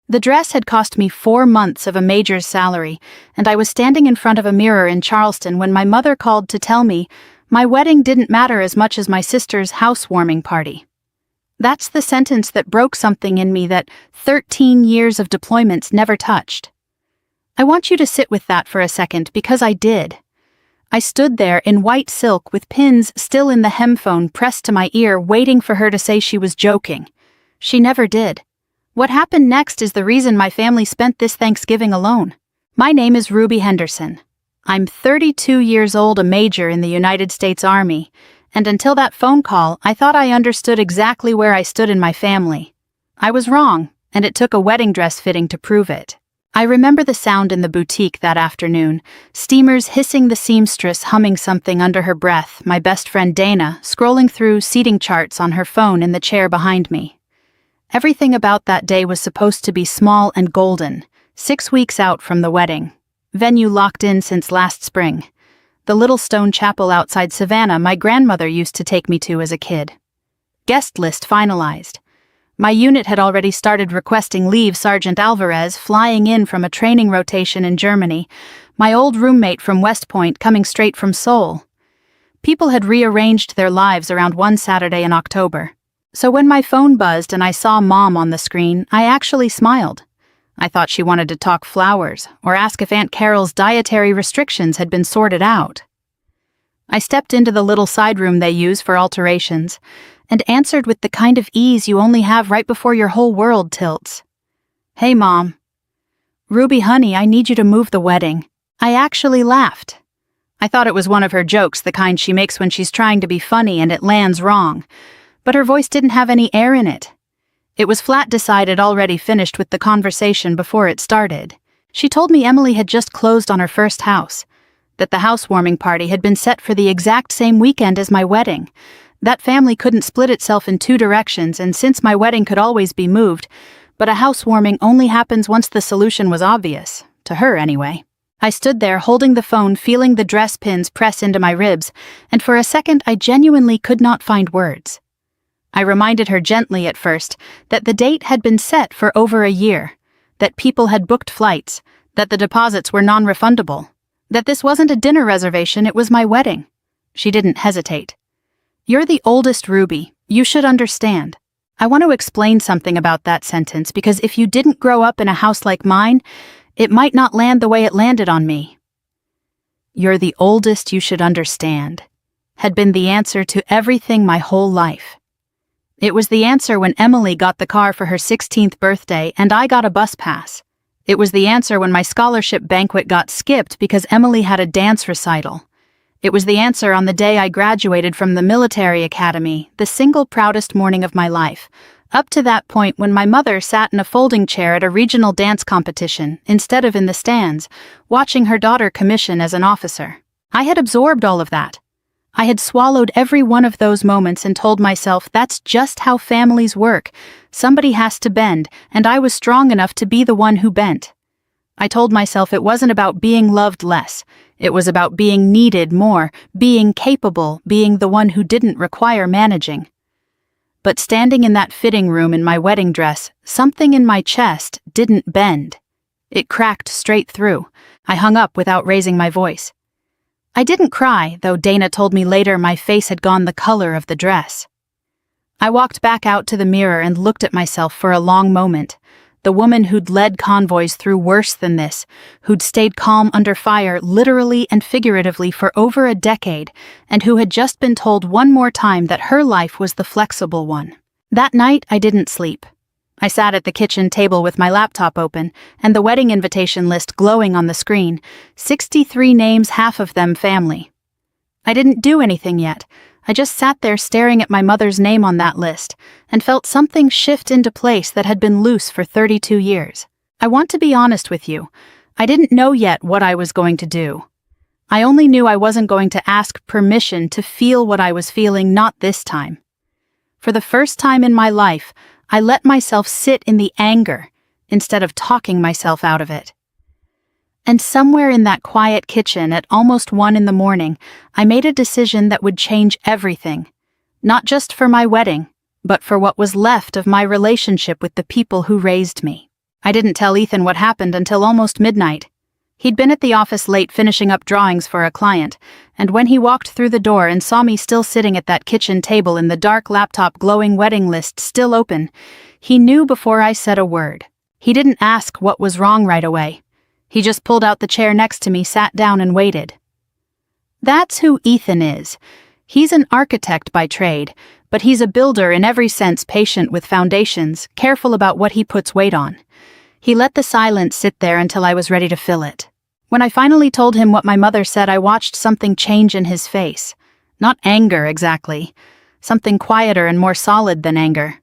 The dress had cost me 4 months of a major's salary, and I was standing in front of a mirror in Charleston when my mother called to tell me my wedding didn't matter as much as my sister's housewarming party. That's the sentence that broke something in me that 13 years of deployments never touched. I want you to sit with that for a second, because I did. I stood there in white silk with pins still in the hemphone pressed to my ear, waiting for her to say she was joking. She never did. What happened next is the reason my family spent this Thanksgiving alone. My name is Ruby Henderson. I'm 32 years old, a major in the United States Army, and until that phone call, I thought I understood exactly where I stood in my family. I was wrong, and it took a wedding dress fitting to prove it. I remember the sound in the boutique that afternoon, steamers hissing, the seamstress humming something under her breath, my best friend Dana scrolling through seating charts on her phone in the chair behind me. Everything about that day was supposed to be small and golden, 6 weeks out from the wedding. Venue locked in since last spring. The little stone chapel outside Savannah my grandmother used to take me to as a kid. Guest list finalized. My unit had already started requesting leave. Sergeant Alvarez flying in from a training rotation in Germany, my old roommate from West Point coming straight from Seoul. People had rearranged their lives around one Saturday in October. So when my phone buzzed and I saw Mom on the screen, I actually smiled. I thought she wanted to talk flowers or ask if Aunt Carol's dietary restrictions had been sorted out. I stepped into the little side room they use for alterations and answered with the kind of ease you only have right before your whole world tilts. "Hey, Mom." "Ruby, honey, I need you to move the wedding." I actually laughed. I thought it was one of her jokes, the kind she makes when she's trying to be funny and it lands wrong. But her voice didn't have any air in it. It was flat, decided, already finished with the conversation before it started. She told me Emily had just closed on her first house, that the housewarming party had been set for the exact same weekend as my wedding. That family couldn't split itself in 2 directions, and since my wedding could always be moved, but a housewarming only happens once the solution was obvious, to her anyway. I stood there holding the phone, feeling the dress pins press into my ribs, and for a second I genuinely could not find words. I reminded her gently at first that the date had been set for over a year, that people had booked flights, that the deposits were non-refundable, that this wasn't a dinner reservation, it was my wedding. She didn't hesitate. "You're the oldest, Ruby. You should understand." I want to explain something about that sentence, because if you didn't grow up in a house like mine, it might not land the way it landed on me. "You're the oldest, you should understand," had been the answer to everything my whole life. It was the answer when Emily got the car for her 16th birthday and I got a bus pass. It was the answer when my scholarship banquet got skipped because Emily had a dance recital. It was the answer on the day I graduated from the military academy, the single proudest morning of my life, up to that point when my mother sat in a folding chair at a regional dance competition instead of in the stands, watching her daughter commission as an officer. I had absorbed all of that. I had swallowed every one of those moments and told myself that's just how families work. Somebody has to bend, and I was strong enough to be the one who bent. I told myself it wasn't about being loved less. It was about being needed more, being capable, being the one who didn't require managing. But standing in that fitting room in my wedding dress, something in my chest didn't bend. It cracked straight through. I hung up without raising my voice. I didn't cry, though Dana told me later my face had gone the color of the dress. I walked back out to the mirror and looked at myself for a long moment. The woman who'd led convoys through worse than this, who'd stayed calm under fire literally and figuratively for over a decade, and who had just been told one more time that her life was the flexible one. That night, I didn't sleep. I sat at the kitchen table with my laptop open and the wedding invitation list glowing on the screen, 63 names, half of them family. I didn't do anything yet. I just sat there staring at my mother's name on that list and felt something shift into place that had been loose for 32 years. I want to be honest with you. I didn't know yet what I was going to do. I only knew I wasn't going to ask permission to feel what I was feeling, not this time. For the first time in my life, I let myself sit in the anger instead of talking myself out of it. And somewhere in that quiet kitchen at almost 1 a.m, I made a decision that would change everything, not just for my wedding, but for what was left of my relationship with the people who raised me. I didn't tell Ethan what happened until almost midnight. He'd been at the office late finishing up drawings for a client, and when he walked through the door and saw me still sitting at that kitchen table in the dark laptop glowing wedding list still open, he knew before I said a word. He didn't ask what was wrong right away. He just pulled out the chair next to me, sat down, and waited. That's who Ethan is. He's an architect by trade, but he's a builder in every sense, patient with foundations, careful about what he puts weight on. He let the silence sit there until I was ready to fill it. When I finally told him what my mother said, I watched something change in his face. Not anger, exactly. Something quieter and more solid than anger.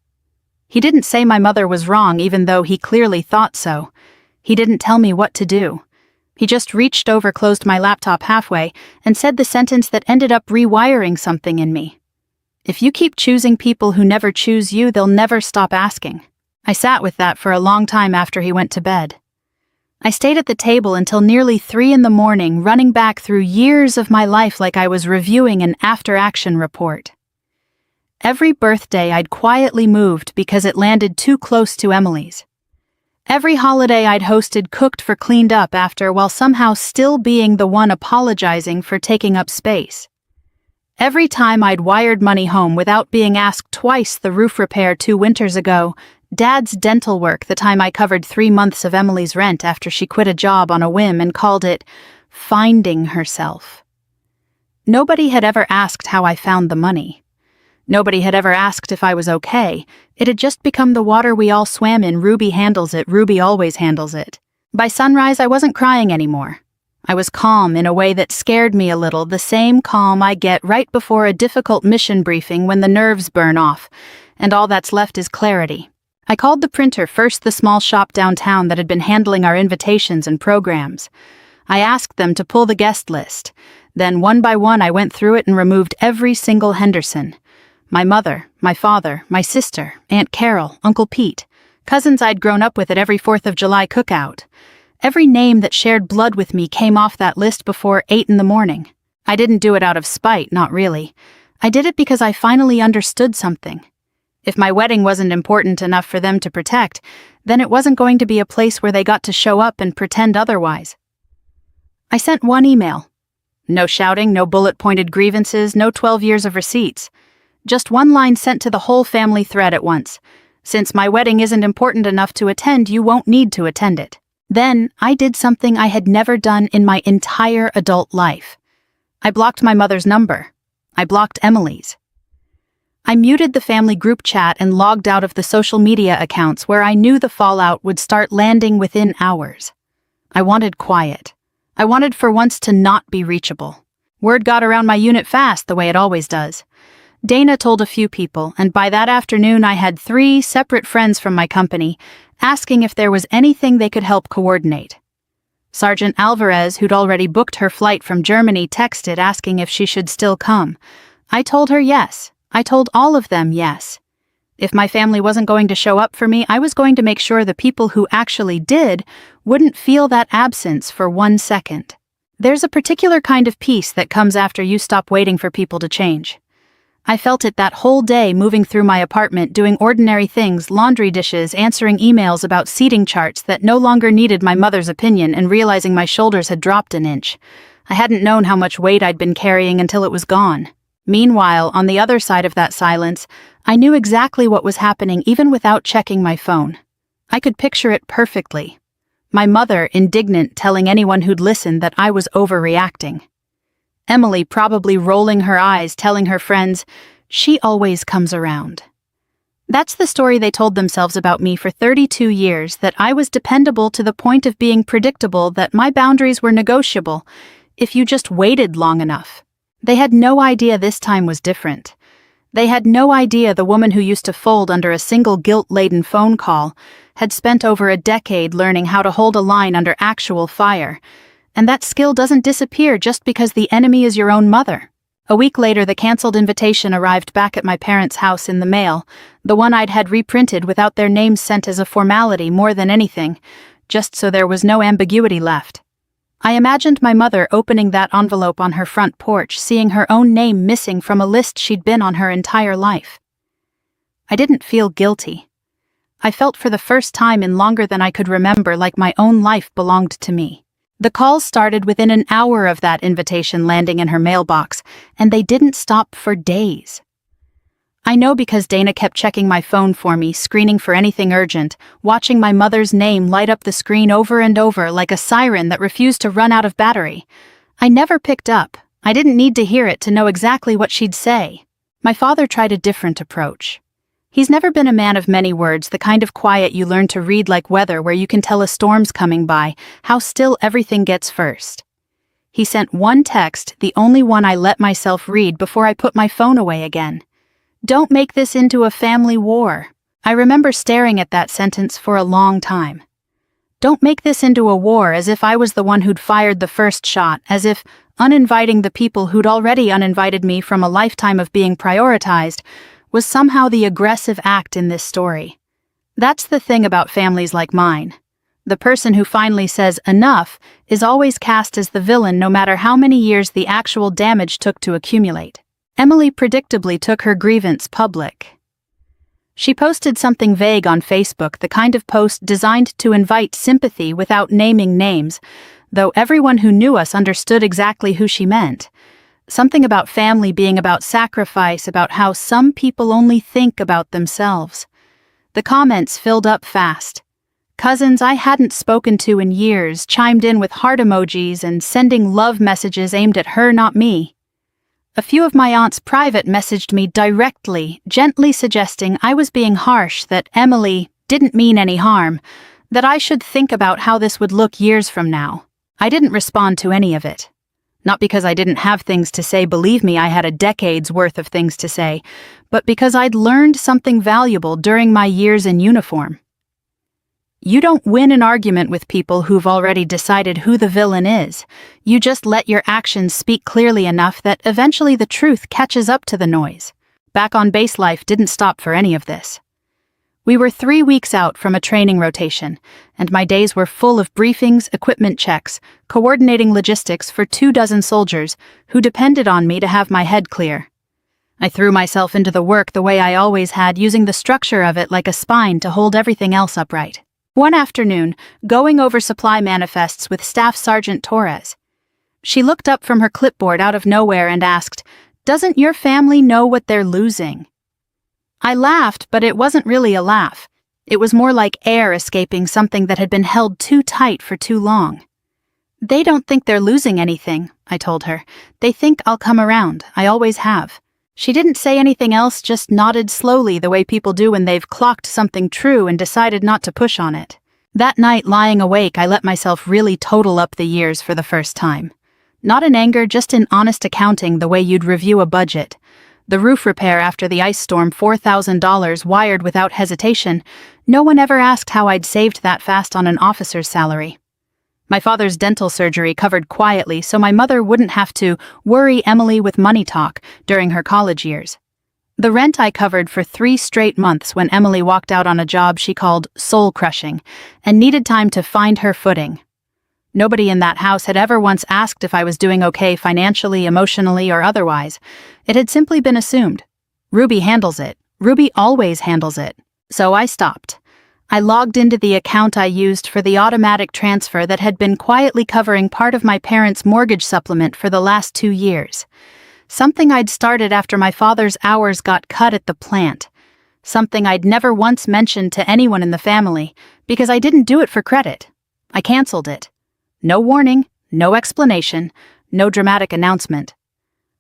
He didn't say my mother was wrong, even though he clearly thought so. He didn't tell me what to do. He just reached over, closed my laptop halfway, and said the sentence that ended up rewiring something in me. If you keep choosing people who never choose you, they'll never stop asking. I sat with that for a long time after he went to bed. I stayed at the table until nearly 3 a.m, running back through years of my life like I was reviewing an after-action report. Every birthday I'd quietly moved because it landed too close to Emily's. Every holiday I'd hosted, cooked for, cleaned up after, while somehow still being the one apologizing for taking up space. Every time I'd wired money home without being asked twice, the roof repair 2 winters ago, Dad's dental work the time I covered 3 months of Emily's rent after she quit a job on a whim and called it finding herself. Nobody had ever asked how I found the money. Nobody had ever asked if I was okay. It had just become the water we all swam in. Ruby handles it, Ruby always handles it. By sunrise, I wasn't crying anymore. I was calm in a way that scared me a little, the same calm I get right before a difficult mission briefing when the nerves burn off, and all that's left is clarity. I called the printer, first the small shop downtown that had been handling our invitations and programs. I asked them to pull the guest list. Then one by one I went through it and removed every single Henderson. My mother, my father, my sister, Aunt Carol, Uncle Pete, cousins I'd grown up with at every 4th of July cookout. Every name that shared blood with me came off that list before 8 a.m. I didn't do it out of spite, not really. I did it because I finally understood something. If my wedding wasn't important enough for them to protect, then it wasn't going to be a place where they got to show up and pretend otherwise. I sent one email. No shouting, no bullet-pointed grievances, no 12 years of receipts. Just one line sent to the whole family thread at once. Since my wedding isn't important enough to attend, you won't need to attend it. Then I did something I had never done in my entire adult life. I blocked my mother's number. I blocked Emily's. I muted the family group chat and logged out of the social media accounts where I knew the fallout would start landing within hours. I wanted quiet. I wanted for once to not be reachable. Word got around my unit fast, the way it always does. Dana told a few people, and by that afternoon I had 3 separate friends from my company asking if there was anything they could help coordinate. Sergeant Alvarez, who'd already booked her flight from Germany, texted asking if she should still come. I told her yes. I told all of them yes. If my family wasn't going to show up for me, I was going to make sure the people who actually did wouldn't feel that absence for 1 second. There's a particular kind of peace that comes after you stop waiting for people to change. I felt it that whole day, moving through my apartment, doing ordinary things, laundry dishes, answering emails about seating charts that no longer needed my mother's opinion, and realizing my shoulders had dropped an inch. I hadn't known how much weight I'd been carrying until it was gone. Meanwhile, on the other side of that silence, I knew exactly what was happening even without checking my phone. I could picture it perfectly. My mother, indignant, telling anyone who'd listen that I was overreacting. Emily probably rolling her eyes, telling her friends, "She always comes around." That's the story they told themselves about me for 32 years, that I was dependable to the point of being predictable, that my boundaries were negotiable if you just waited long enough. They had no idea this time was different. They had no idea the woman who used to fold under a single guilt-laden phone call had spent over a decade learning how to hold a line under actual fire. And that skill doesn't disappear just because the enemy is your own mother. A week later, the canceled invitation arrived back at my parents' house in the mail, the one I'd had reprinted without their names sent as a formality more than anything, just so there was no ambiguity left. I imagined my mother opening that envelope on her front porch, seeing her own name missing from a list she'd been on her entire life. I didn't feel guilty. I felt for the first time in longer than I could remember like my own life belonged to me. The calls started within an hour of that invitation landing in her mailbox, and they didn't stop for days. I know because Dana kept checking my phone for me, screening for anything urgent, watching my mother's name light up the screen over and over like a siren that refused to run out of battery. I never picked up. I didn't need to hear it to know exactly what she'd say. My father tried a different approach. He's never been a man of many words, the kind of quiet you learn to read like weather where you can tell a storm's coming by, how still everything gets first. He sent one text, the only one I let myself read before I put my phone away again. "Don't make this into a family war." I remember staring at that sentence for a long time. Don't make this into a war, as if I was the one who'd fired the first shot, as if uninviting the people who'd already uninvited me from a lifetime of being prioritized was somehow the aggressive act in this story. That's the thing about families like mine. The person who finally says enough is always cast as the villain no matter how many years the actual damage took to accumulate. Emily predictably took her grievance public. She posted something vague on Facebook, the kind of post designed to invite sympathy without naming names, though everyone who knew us understood exactly who she meant. Something about family being about sacrifice, about how some people only think about themselves. The comments filled up fast. Cousins I hadn't spoken to in years chimed in with heart emojis and sending love messages aimed at her, not me. A few of my aunts private messaged me directly, gently suggesting I was being harsh, that Emily didn't mean any harm, that I should think about how this would look years from now. I didn't respond to any of it. Not because I didn't have things to say, believe me, I had a decade's worth of things to say, but because I'd learned something valuable during my years in uniform. You don't win an argument with people who've already decided who the villain is. You just let your actions speak clearly enough that eventually the truth catches up to the noise. Back on base life didn't stop for any of this. We were 3 weeks out from a training rotation, and my days were full of briefings, equipment checks, coordinating logistics for 24 soldiers who depended on me to have my head clear. I threw myself into the work the way I always had, using the structure of it like a spine to hold everything else upright. One afternoon, going over supply manifests with Staff Sergeant Torres. She looked up from her clipboard out of nowhere and asked, "Doesn't your family know what they're losing?" I laughed, but it wasn't really a laugh. It was more like air escaping something that had been held too tight for too long. "They don't think they're losing anything," I told her. "They think I'll come around. I always have." She didn't say anything else, just nodded slowly the way people do when they've clocked something true and decided not to push on it. That night, lying awake, I let myself really total up the years for the first time. Not in anger, just in honest accounting, the way you'd review a budget. The roof repair after the ice storm, $4,000 wired without hesitation. No one ever asked how I'd saved that fast on an officer's salary. My father's dental surgery covered quietly so my mother wouldn't have to worry Emily with money talk during her college years. The rent I covered for 3 straight months when Emily walked out on a job she called soul-crushing and needed time to find her footing. Nobody in that house had ever once asked if I was doing okay financially, emotionally, or otherwise. It had simply been assumed. Ruby handles it. Ruby always handles it. So I stopped. I logged into the account I used for the automatic transfer that had been quietly covering part of my parents' mortgage supplement for the last 2 years. Something I'd started after my father's hours got cut at the plant. Something I'd never once mentioned to anyone in the family, because I didn't do it for credit. I canceled it. No warning, no explanation, no dramatic announcement.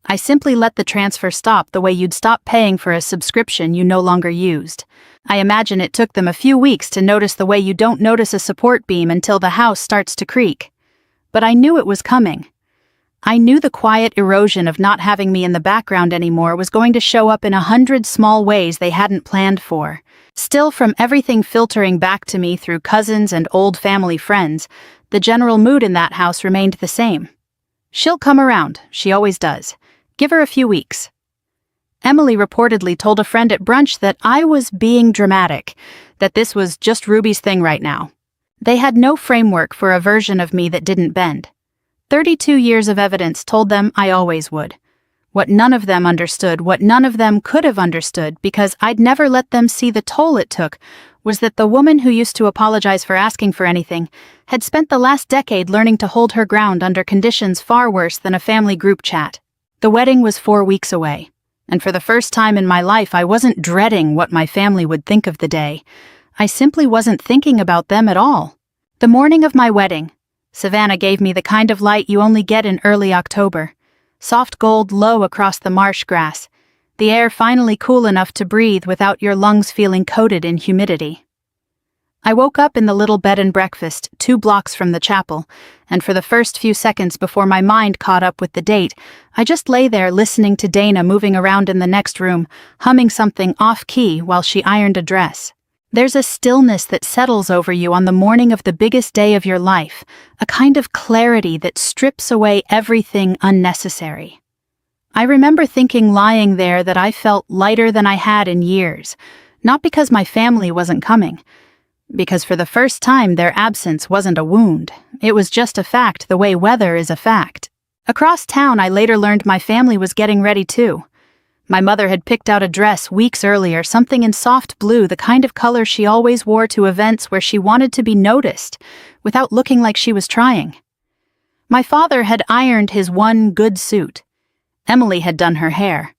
I simply let the transfer stop the way you'd stop paying for a subscription you no longer used. I imagine it took them a few weeks to notice the way you don't notice a support beam until the house starts to creak. But I knew it was coming. I knew the quiet erosion of not having me in the background anymore was going to show up in 100 small ways they hadn't planned for. Still, from everything filtering back to me through cousins and old family friends, the general mood in that house remained the same. She'll come around, she always does. Give her a few weeks. Emily reportedly told a friend at brunch that I was being dramatic, that this was just Ruby's thing right now. They had no framework for a version of me that didn't bend. 32 years of evidence told them I always would. What none of them understood, what none of them could have understood, because I'd never let them see the toll it took, was that the woman who used to apologize for asking for anything had spent the last decade learning to hold her ground under conditions far worse than a family group chat. The wedding was 4 weeks away, and for the first time in my life I wasn't dreading what my family would think of the day. I simply wasn't thinking about them at all. The morning of my wedding, Savannah gave me the kind of light you only get in early October. Soft gold low across the marsh grass, the air finally cool enough to breathe without your lungs feeling coated in humidity. I woke up in the little bed and breakfast 2 blocks from the chapel, and for the first few seconds before my mind caught up with the date, I just lay there listening to Dana moving around in the next room, humming something off-key while she ironed a dress. There's a stillness that settles over you on the morning of the biggest day of your life, a kind of clarity that strips away everything unnecessary. I remember thinking lying there that I felt lighter than I had in years, not because my family wasn't coming, because for the first time their absence wasn't a wound, it was just a fact the way weather is a fact. Across town I later learned my family was getting ready too. My mother had picked out a dress weeks earlier, something in soft blue, the kind of color she always wore to events where she wanted to be noticed, without looking like she was trying. My father had ironed his one good suit. Emily had done her hair.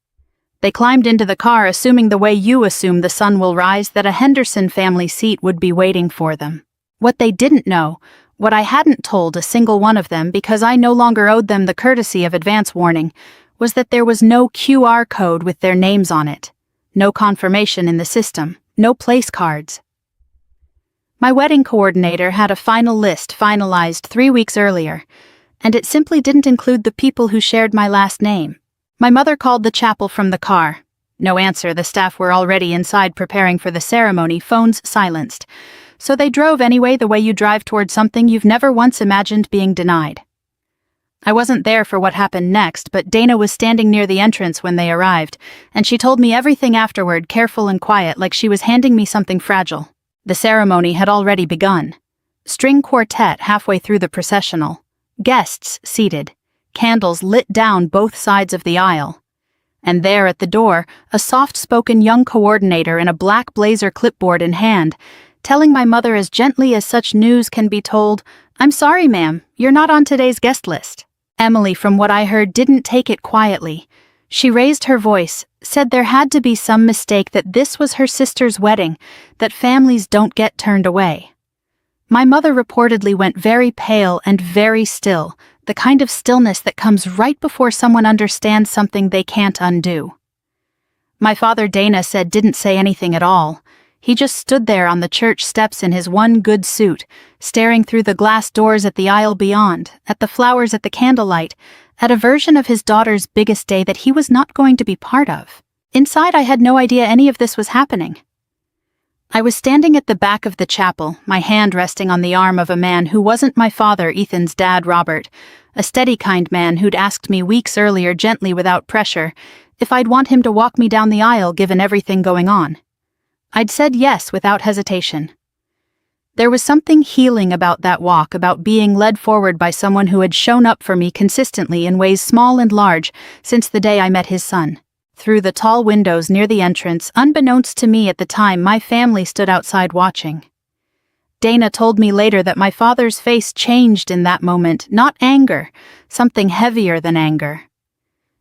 They climbed into the car assuming the way you assume the sun will rise, that a Henderson family seat would be waiting for them. What they didn't know, what I hadn't told a single one of them because I no longer owed them the courtesy of advance warning, was that there was no QR code with their names on it, no confirmation in the system, no place cards. My wedding coordinator had a final list finalized 3 weeks earlier, and it simply didn't include the people who shared my last name. My mother called the chapel from the car. No answer, the staff were already inside preparing for the ceremony, phones silenced. So they drove anyway, the way you drive towards something you've never once imagined being denied. I wasn't there for what happened next, but Dana was standing near the entrance when they arrived, and she told me everything afterward, careful and quiet, like she was handing me something fragile. The ceremony had already begun. String quartet halfway through the processional. Guests seated, candles lit down both sides of the aisle. And there at the door, a soft-spoken young coordinator in a black blazer, clipboard in hand, telling my mother as gently as such news can be told, "I'm sorry, ma'am, you're not on today's guest list." Emily, from what I heard, didn't take it quietly. She raised her voice, said there had to be some mistake, that this was her sister's wedding, that families don't get turned away. My mother reportedly went very pale and very still, the kind of stillness that comes right before someone understands something they can't undo. My father, Dana said, didn't say anything at all. He just stood there on the church steps in his one good suit, staring through the glass doors at the aisle beyond, at the flowers at the candlelight, at a version of his daughter's biggest day that he was not going to be part of. Inside, I had no idea any of this was happening. I was standing at the back of the chapel, my hand resting on the arm of a man who wasn't my father, Ethan's dad, Robert, a steady kind man who'd asked me weeks earlier, gently without pressure, if I'd want him to walk me down the aisle given everything going on. I'd said yes without hesitation. There was something healing about that walk, about being led forward by someone who had shown up for me consistently in ways small and large since the day I met his son. Through the tall windows near the entrance, unbeknownst to me at the time, my family stood outside watching. Dana told me later that my father's face changed in that moment, not anger, something heavier than anger.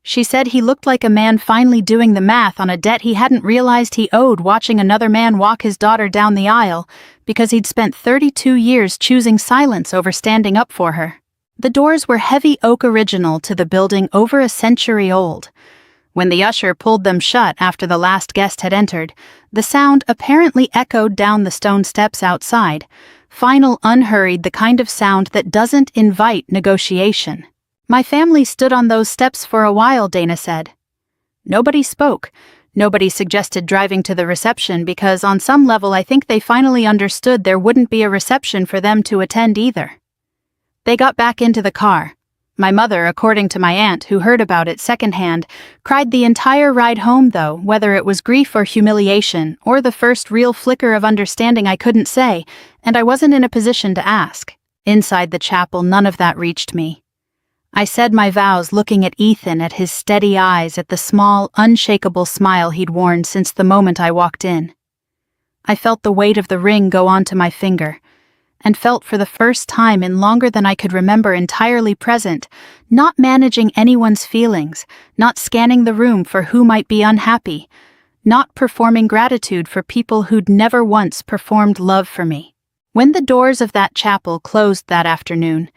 She said he looked like a man finally doing the math on a debt he hadn't realized he owed, watching another man walk his daughter down the aisle because he'd spent 32 years choosing silence over standing up for her. The doors were heavy oak, original to the building, over a century old. When the usher pulled them shut after the last guest had entered, the sound apparently echoed down the stone steps outside, final, unhurried, the kind of sound that doesn't invite negotiation. My family stood on those steps for a while, Dana said. Nobody spoke. Nobody suggested driving to the reception because on some level I think they finally understood there wouldn't be a reception for them to attend either. They got back into the car. My mother, according to my aunt, who heard about it secondhand, cried the entire ride home, though, whether it was grief or humiliation, or the first real flicker of understanding, I couldn't say, and I wasn't in a position to ask. Inside the chapel, none of that reached me. I said my vows, looking at Ethan, at his steady eyes, at the small, unshakable smile he'd worn since the moment I walked in. I felt the weight of the ring go onto my finger, and felt for the first time in longer than I could remember entirely present, not managing anyone's feelings, not scanning the room for who might be unhappy, not performing gratitude for people who'd never once performed love for me. When the doors of that chapel closed that afternoon,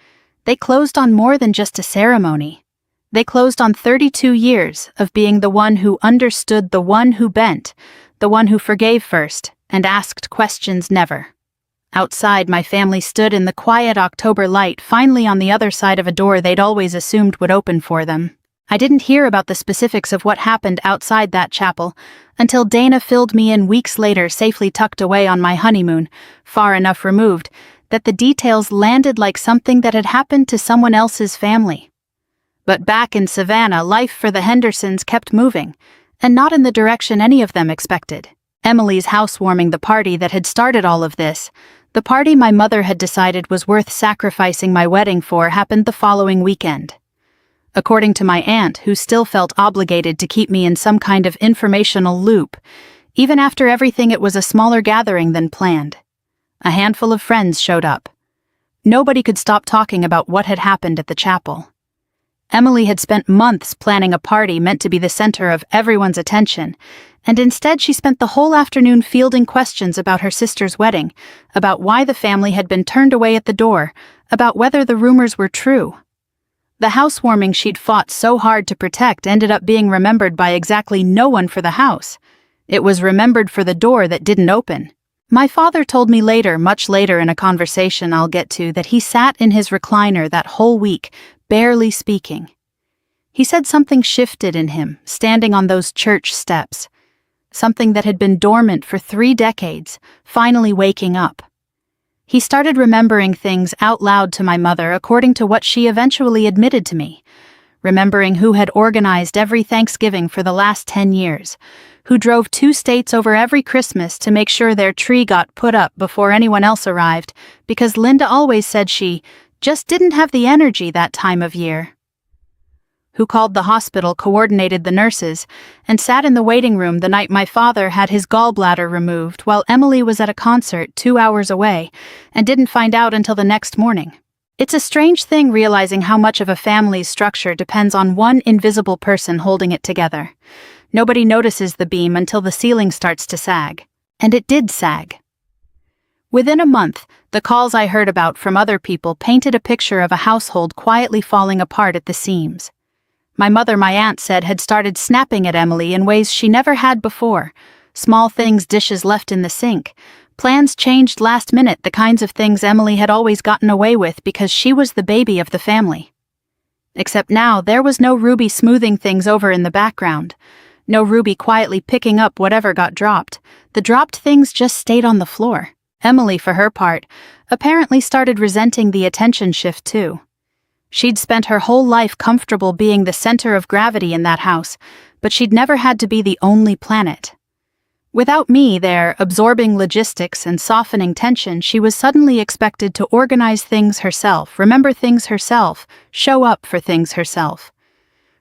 they closed on more than just a ceremony. They closed on 32 years of being the one who understood, the one who bent, the one who forgave first and asked questions never. Outside, my family stood in the quiet October light, finally on the other side of a door they'd always assumed would open for them. I didn't hear about the specifics of what happened outside that chapel until Dana filled me in weeks later, safely tucked away on my honeymoon, far enough removed that the details landed like something that had happened to someone else's family. But back in Savannah, life for the Hendersons kept moving, and not in the direction any of them expected. Emily's housewarming, the party that had started all of this, the party my mother had decided was worth sacrificing my wedding for, happened the following weekend. According to my aunt, who still felt obligated to keep me in some kind of informational loop, even after everything, it was a smaller gathering than planned. A handful of friends showed up. Nobody could stop talking about what had happened at the chapel. Emily had spent months planning a party meant to be the center of everyone's attention, and instead she spent the whole afternoon fielding questions about her sister's wedding, about why the family had been turned away at the door, about whether the rumors were true. The housewarming she'd fought so hard to protect ended up being remembered by exactly no one for the house. It was remembered for the door that didn't open. My father told me later, much later in a conversation I'll get to, that he sat in his recliner that whole week, barely speaking. He said something shifted in him, standing on those church steps. Something that had been dormant for 3 decades, finally waking up. He started remembering things out loud to my mother, according to what she eventually admitted to me. Remembering who had organized every Thanksgiving for the last 10 years, who drove 2 states over every Christmas to make sure their tree got put up before anyone else arrived, because Linda always said she just didn't have the energy that time of year. Who called the hospital, coordinated the nurses, and sat in the waiting room the night my father had his gallbladder removed while Emily was at a concert 2 hours away and didn't find out until the next morning. It's a strange thing realizing how much of a family's structure depends on one invisible person holding it together. Nobody notices the beam until the ceiling starts to sag. And it did sag. Within a month, the calls I heard about from other people painted a picture of a household quietly falling apart at the seams. My mother, my aunt said, had started snapping at Emily in ways she never had before. Small things, dishes left in the sink. Plans changed last minute, the kinds of things Emily had always gotten away with because she was the baby of the family. Except now, there was no Ruby smoothing things over in the background. No Ruby quietly picking up whatever got dropped. The dropped things just stayed on the floor. Emily, for her part, apparently started resenting the attention shift too. She'd spent her whole life comfortable being the center of gravity in that house, but she'd never had to be the only planet. Without me there, absorbing logistics and softening tension, she was suddenly expected to organize things herself, remember things herself, show up for things herself.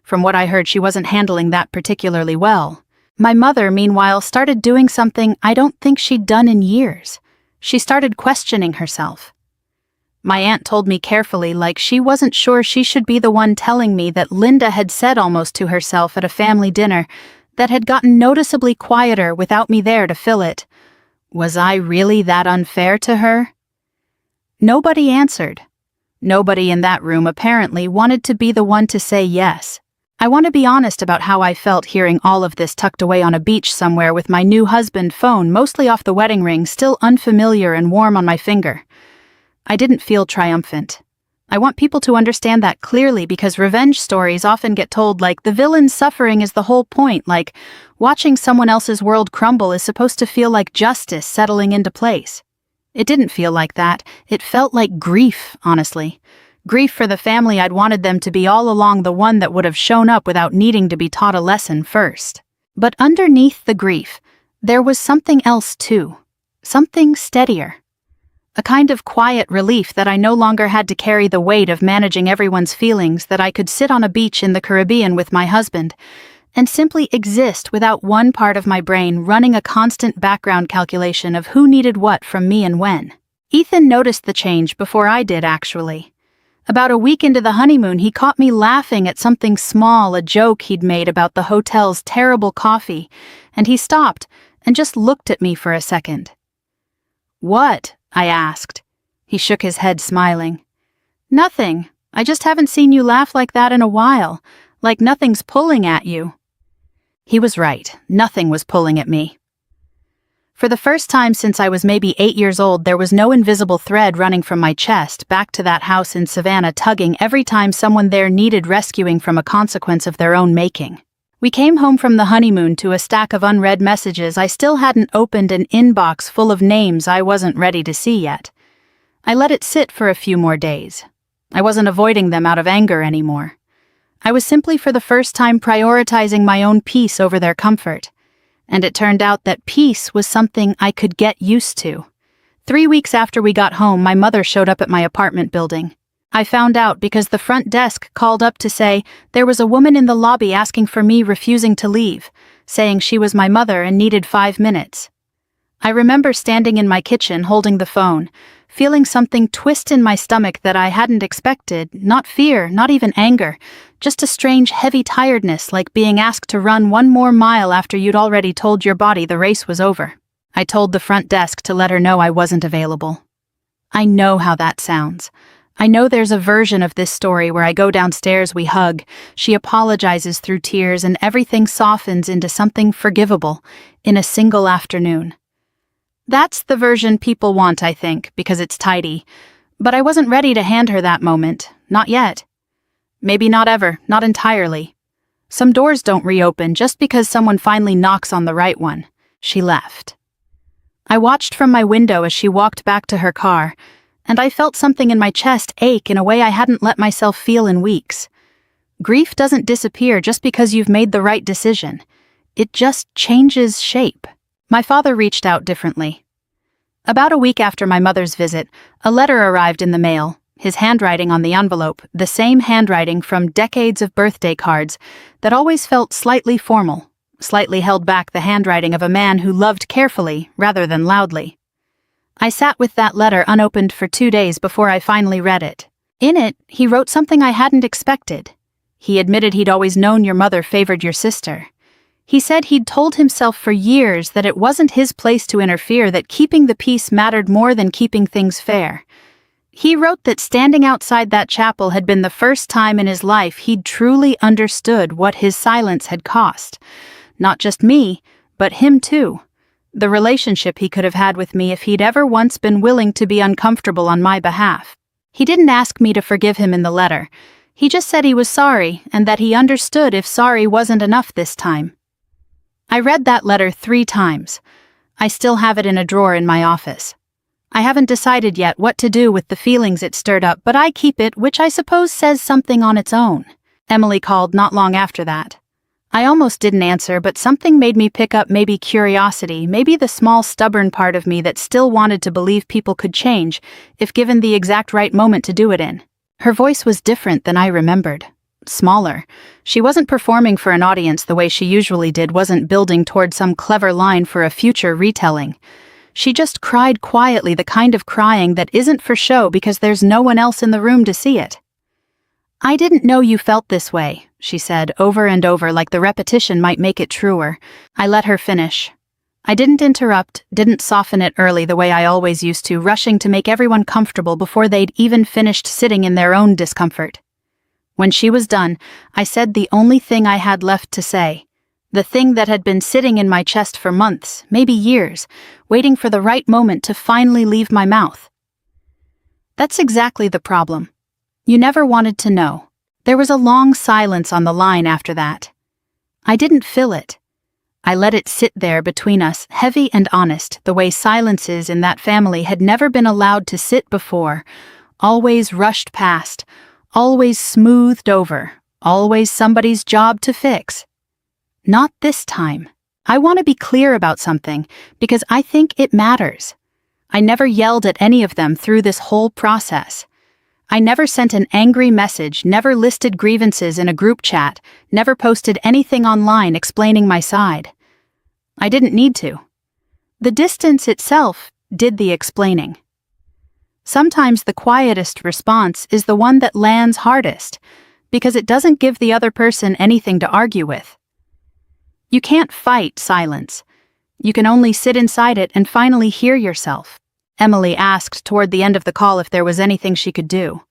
From what I heard, she wasn't handling that particularly well. My mother, meanwhile, started doing something I don't think she'd done in years. She started questioning herself. My aunt told me carefully, like she wasn't sure she should be the one telling me, that Linda had said almost to herself at a family dinner that had gotten noticeably quieter without me there to fill it. Was I really that unfair to her? Nobody answered. Nobody in that room apparently wanted to be the one to say yes. I want to be honest about how I felt hearing all of this tucked away on a beach somewhere with my new husband phone mostly off the wedding ring still unfamiliar and warm on my finger. I didn't feel triumphant. I want people to understand that clearly, because revenge stories often get told like the villain's suffering is the whole point, like watching someone else's world crumble is supposed to feel like justice settling into place. It didn't feel like that. It felt like grief, honestly. Grief for the family I'd wanted them to be all along, the one that would have shown up without needing to be taught a lesson first. But underneath the grief, there was something else too. Something steadier. A kind of quiet relief that I no longer had to carry the weight of managing everyone's feelings, that I could sit on a beach in the Caribbean with my husband and simply exist without one part of my brain running a constant background calculation of who needed what from me and when. Ethan noticed the change before I did, actually. About a week into the honeymoon, he caught me laughing at something small, a joke he'd made about the hotel's terrible coffee, and he stopped and just looked at me for a second. "What?" I asked. He shook his head, smiling. "Nothing. I just haven't seen you laugh like that in a while, like nothing's pulling at you." He was right. Nothing was pulling at me. For the first time since I was maybe 8 years old, there was no invisible thread running from my chest back to that house in Savannah, tugging every time someone there needed rescuing from a consequence of their own making. We came home from the honeymoon to a stack of unread messages. I still hadn't opened an inbox full of names I wasn't ready to see yet. I let it sit for a few more days. I wasn't avoiding them out of anger anymore. I was simply for the first time prioritizing my own peace over their comfort. And it turned out that peace was something I could get used to. 3 weeks after we got home, my mother showed up at my apartment building. I found out because the front desk called up to say there was a woman in the lobby asking for me, refusing to leave, saying she was my mother and needed 5 minutes. I remember standing in my kitchen holding the phone, feeling something twist in my stomach that I hadn't expected, not fear, not even anger, just a strange heavy tiredness, like being asked to run 1 more mile after you'd already told your body the race was over. I told the front desk to let her know I wasn't available. I know how that sounds. I know there's a version of this story where I go downstairs, we hug, she apologizes through tears, and everything softens into something forgivable in a single afternoon. That's the version people want, I think, because it's tidy. But I wasn't ready to hand her that moment. Not yet. Maybe not ever, not entirely. Some doors don't reopen just because someone finally knocks on the right one. She left. I watched from my window as she walked back to her car, and I felt something in my chest ache in a way I hadn't let myself feel in weeks. Grief doesn't disappear just because you've made the right decision. It just changes shape. My father reached out differently. About a week after my mother's visit, a letter arrived in the mail, his handwriting on the envelope, the same handwriting from decades of birthday cards that always felt slightly formal, slightly held back the handwriting of a man who loved carefully rather than loudly. I sat with that letter unopened for 2 days before I finally read it. In it, he wrote something I hadn't expected. He admitted he'd always known your mother favored your sister. He said he'd told himself for years that it wasn't his place to interfere, that keeping the peace mattered more than keeping things fair. He wrote that standing outside that chapel had been the first time in his life he'd truly understood what his silence had cost. Not just me, but him too. The relationship he could have had with me if he'd ever once been willing to be uncomfortable on my behalf. He didn't ask me to forgive him in the letter. He just said he was sorry and that he understood if sorry wasn't enough this time. I read that letter 3 times. I still have it in a drawer in my office. I haven't decided yet what to do with the feelings it stirred up, but I keep it, which I suppose says something on its own. Emily called not long after that. I almost didn't answer, but something made me pick up, maybe curiosity, maybe the small stubborn part of me that still wanted to believe people could change if given the exact right moment to do it in. Her voice was different than I remembered. Smaller. She wasn't performing for an audience the way she usually did, wasn't building toward some clever line for a future retelling. She just cried quietly, the kind of crying that isn't for show because there's no one else in the room to see it. "I didn't know you felt this way," she said over and over, like the repetition might make it truer. I let her finish. I didn't interrupt, didn't soften it early the way I always used to, rushing to make everyone comfortable before they'd even finished sitting in their own discomfort. When she was done, I said the only thing I had left to say, the thing that had been sitting in my chest for months, maybe years, waiting for the right moment to finally leave my mouth. "That's exactly the problem. You never wanted to know." There was a long silence on the line after that. I didn't fill it. I let it sit there between us, heavy and honest, the way silences in that family had never been allowed to sit before, always rushed past, always smoothed over, always somebody's job to fix. Not this time. I want to be clear about something, because I think it matters. I never yelled at any of them through this whole process. I never sent an angry message, never listed grievances in a group chat, never posted anything online explaining my side. I didn't need to. The distance itself did the explaining. Sometimes the quietest response is the one that lands hardest, because it doesn't give the other person anything to argue with. You can't fight silence. You can only sit inside it and finally hear yourself. Emily asked toward the end of the call if there was anything she could do.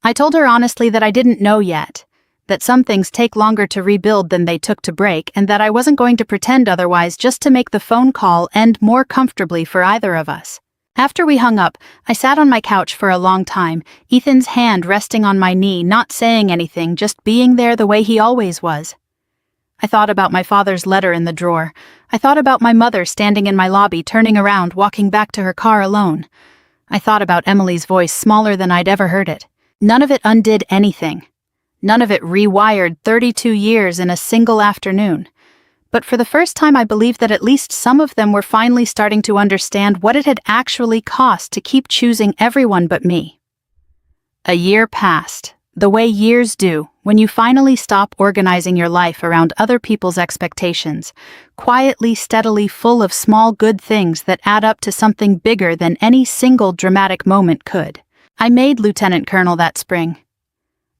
I told her honestly that I didn't know yet, that some things take longer to rebuild than they took to break, and that I wasn't going to pretend otherwise just to make the phone call end more comfortably for either of us. After we hung up, I sat on my couch for a long time, Ethan's hand resting on my knee, not saying anything, just being there the way he always was. I thought about my father's letter in the drawer. I thought about my mother standing in my lobby, turning around, walking back to her car alone. I thought about Emily's voice, smaller than I'd ever heard it. None of it undid anything. None of it rewired 32 years in a single afternoon. But for the first time, I believed that at least some of them were finally starting to understand what it had actually cost to keep choosing everyone but me. A year passed, the way years do, when you finally stop organizing your life around other people's expectations, quietly, steadily full of small good things that add up to something bigger than any single dramatic moment could. I made lieutenant colonel that spring.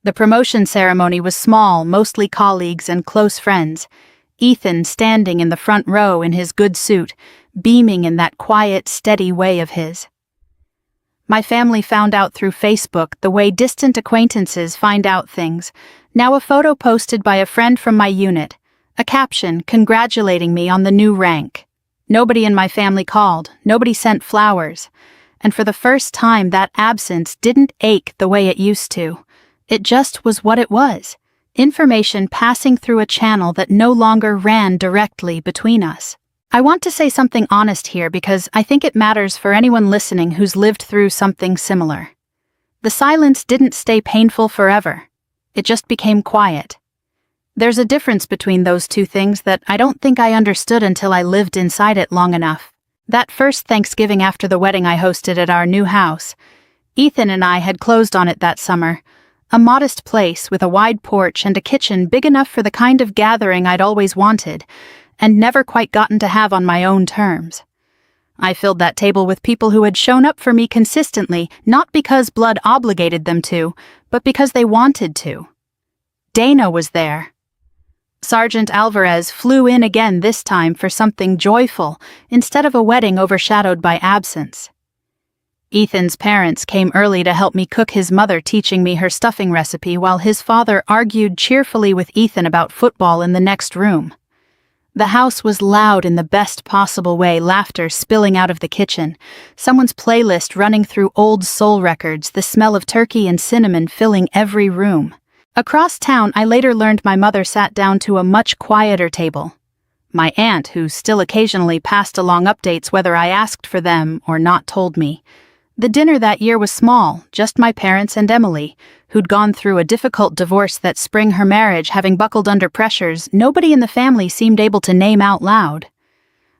The promotion ceremony was small, mostly colleagues and close friends. Ethan standing in the front row in his good suit, beaming in that quiet, steady way of his. My family found out through Facebook the way distant acquaintances find out things. Now a photo posted by a friend from my unit, a caption congratulating me on the new rank. Nobody in my family called, nobody sent flowers, and for the first time that absence didn't ache the way it used to. It just was what it was, information passing through a channel that no longer ran directly between us. I want to say something honest here because I think it matters for anyone listening who's lived through something similar. The silence didn't stay painful forever. It just became quiet. There's a difference between those two things that I don't think I understood until I lived inside it long enough. That first Thanksgiving after the wedding I hosted at our new house, Ethan and I had closed on it that summer. A modest place with a wide porch and a kitchen big enough for the kind of gathering I'd always wanted, and never quite gotten to have on my own terms. I filled that table with people who had shown up for me consistently, not because blood obligated them to, but because they wanted to. Dana was there. Sergeant Alvarez flew in again this time for something joyful, instead of a wedding overshadowed by absence. Ethan's parents came early to help me cook, his mother teaching me her stuffing recipe while his father argued cheerfully with Ethan about football in the next room. The house was loud in the best possible way, laughter spilling out of the kitchen, someone's playlist running through old soul records, the smell of turkey and cinnamon filling every room. Across town, I later learned my mother sat down to a much quieter table. My aunt, who still occasionally passed along updates whether I asked for them or not, told me. The dinner that year was small, just my parents and Emily, who'd gone through a difficult divorce that spring, her marriage having buckled under pressures nobody in the family seemed able to name out loud.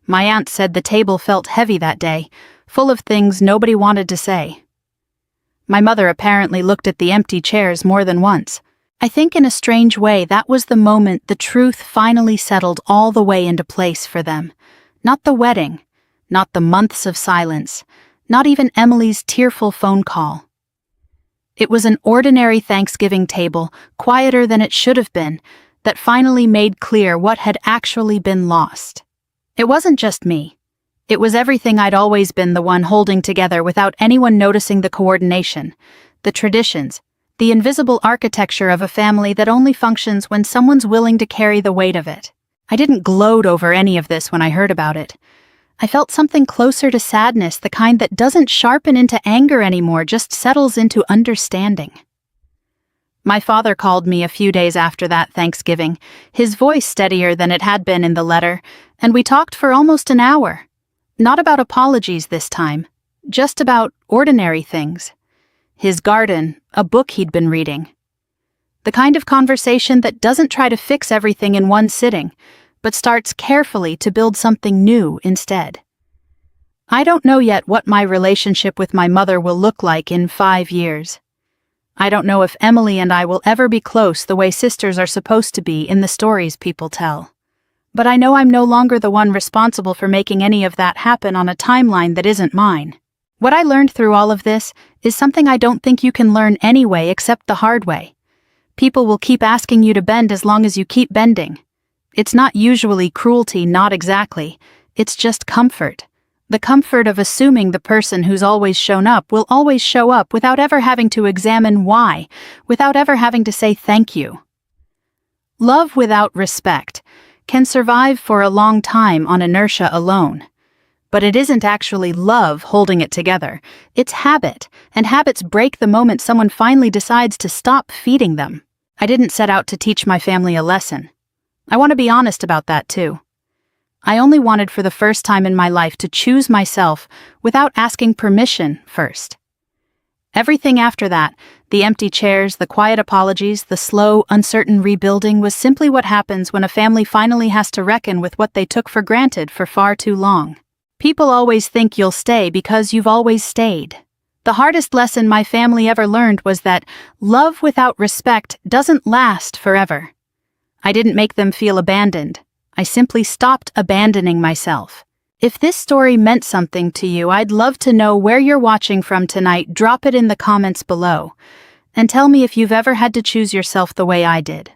My aunt said the table felt heavy that day, full of things nobody wanted to say. My mother apparently looked at the empty chairs more than once. I think in a strange way that was the moment the truth finally settled all the way into place for them. Not the wedding, not the months of silence, not even Emily's tearful phone call. It was an ordinary Thanksgiving table, quieter than it should have been, that finally made clear what had actually been lost. It wasn't just me. It was everything I'd always been the one holding together without anyone noticing, the coordination, the traditions, the invisible architecture of a family that only functions when someone's willing to carry the weight of it. I didn't gloat over any of this when I heard about it. I felt something closer to sadness, the kind that doesn't sharpen into anger anymore, just settles into understanding. My father called me a few days after that Thanksgiving, his voice steadier than it had been in the letter, and we talked for almost an hour. Not about apologies this time, just about ordinary things. His garden, a book he'd been reading. The kind of conversation that doesn't try to fix everything in one sitting, but starts carefully to build something new instead. I don't know yet what my relationship with my mother will look like in 5 years. I don't know if Emily and I will ever be close the way sisters are supposed to be in the stories people tell. But I know I'm no longer the one responsible for making any of that happen on a timeline that isn't mine. What I learned through all of this is something I don't think you can learn anyway except the hard way. People will keep asking you to bend as long as you keep bending. It's not usually cruelty, not exactly. It's just comfort. The comfort of assuming the person who's always shown up will always show up without ever having to examine why, without ever having to say thank you. Love without respect can survive for a long time on inertia alone. But it isn't actually love holding it together. It's habit, and habits break the moment someone finally decides to stop feeding them. I didn't set out to teach my family a lesson. I want to be honest about that too. I only wanted for the first time in my life to choose myself without asking permission first. Everything after that, the empty chairs, the quiet apologies, the slow, uncertain rebuilding was simply what happens when a family finally has to reckon with what they took for granted for far too long. People always think you'll stay because you've always stayed. The hardest lesson my family ever learned was that love without respect doesn't last forever. I didn't make them feel abandoned. I simply stopped abandoning myself. If this story meant something to you, I'd love to know where you're watching from tonight. Drop it in the comments below. And tell me if you've ever had to choose yourself the way I did.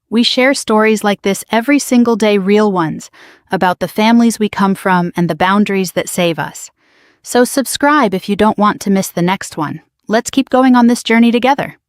We share stories like this every single day, real ones, about the families we come from and the boundaries that save us. So subscribe if you don't want to miss the next one. Let's keep going on this journey together.